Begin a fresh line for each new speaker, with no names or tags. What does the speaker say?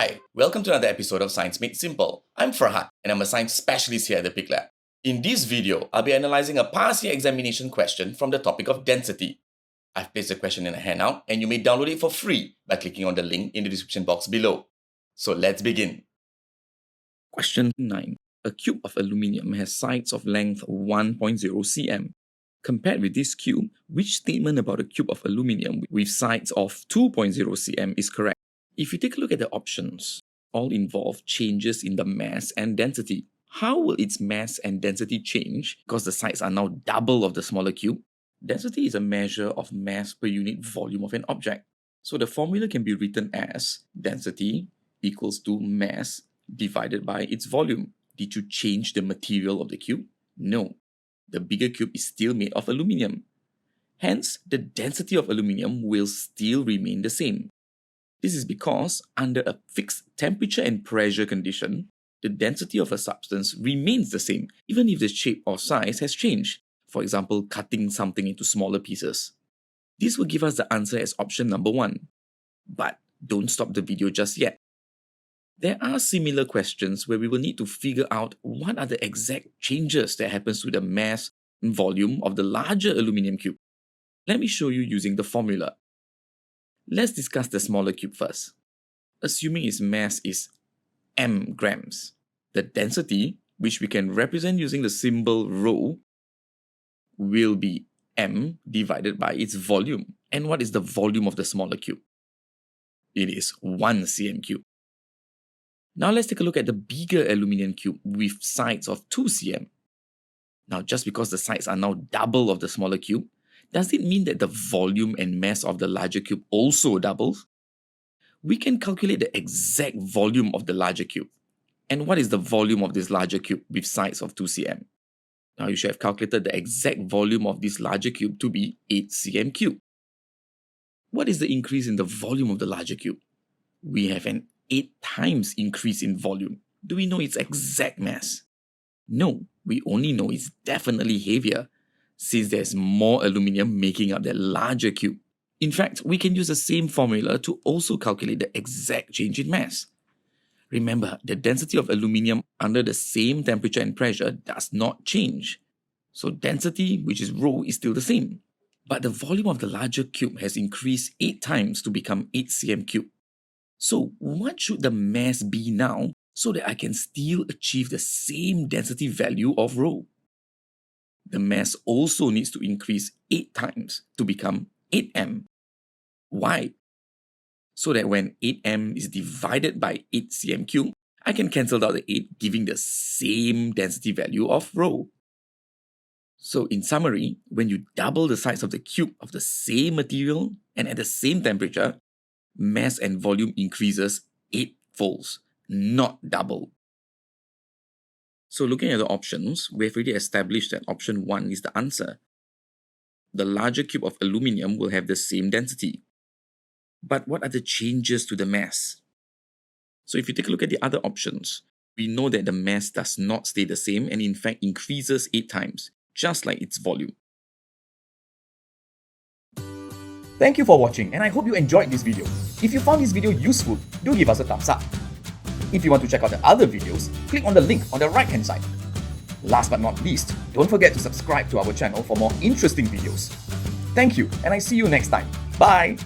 Hi, welcome to another episode of Science Made Simple. I'm Firhad, and I'm a science specialist here at the Pique Lab. In this video, I'll be analysing a past year examination question from the topic of density. I've placed the question in a handout, and you may download it for free by clicking on the link in the description box below. So let's begin.
Question 9. A cube of aluminium has sides of length 1.0 cm. Compared with this cube, which statement about a cube of aluminium with sides of 2.0 cm is correct? If you take a look at the options, all involve changes in the mass and density. How will its mass and density change because the sides are now double of the smaller cube? Density is a measure of mass per unit volume of an object. So the formula can be written as density equals to mass divided by its volume. Did you change the material of the cube? No. The bigger cube is still made of aluminium. Hence, the density of aluminium will still remain the same. This is because, under a fixed temperature and pressure condition, the density of a substance remains the same, even if the shape or size has changed. For example, cutting something into smaller pieces. This will give us the answer as option number 1. But don't stop the video just yet. There are similar questions where we will need to figure out what are the exact changes that happens to the mass and volume of the larger aluminium cube. Let me show you using the formula. Let's discuss the smaller cube first. Assuming its mass is m grams, the density, which we can represent using the symbol ρ, will be m divided by its volume. And what is the volume of the smaller cube? It is 1 cm cube. Now let's take a look at the bigger aluminium cube with sides of 2 cm. Now just because the sides are now double of the smaller cube, does it mean that the volume and mass of the larger cube also doubles? We can calculate the exact volume of the larger cube. And what is the volume of this larger cube with sides of 2 cm? Now you should have calculated the exact volume of this larger cube to be 8 cm cube. What is the increase in the volume of the larger cube? We have an 8 times increase in volume. Do we know its exact mass? No, we only know it's definitely heavier, since there's more aluminium making up that larger cube. In fact, we can use the same formula to also calculate the exact change in mass. Remember, the density of aluminium under the same temperature and pressure does not change. So density, which is ρ, is still the same. But the volume of the larger cube has increased 8 times to become 8 cm cube. So what should the mass be now so that I can still achieve the same density value of ρ? The mass also needs to increase 8 times to become 8m. Why? So that when 8m is divided by 8 cm cube, I can cancel out the 8, giving the same density value of ρ. So in summary, when you double the size of the cube of the same material and at the same temperature, mass and volume increases 8-folds, not double. So looking at the options, we've already established that option 1 is the answer. The larger cube of aluminium will have the same density. But what are the changes to the mass? So if you take a look at the other options, we know that the mass does not stay the same and in fact increases 8 times, just like its volume.
Thank you for watching, and I hope you enjoyed this video. If you found this video useful, do give us a thumbs up. If you want to check out the other videos, click on the link on the right hand side. Last but not least, don't forget to subscribe to our channel for more interesting videos. Thank you, and I see you next time. Bye!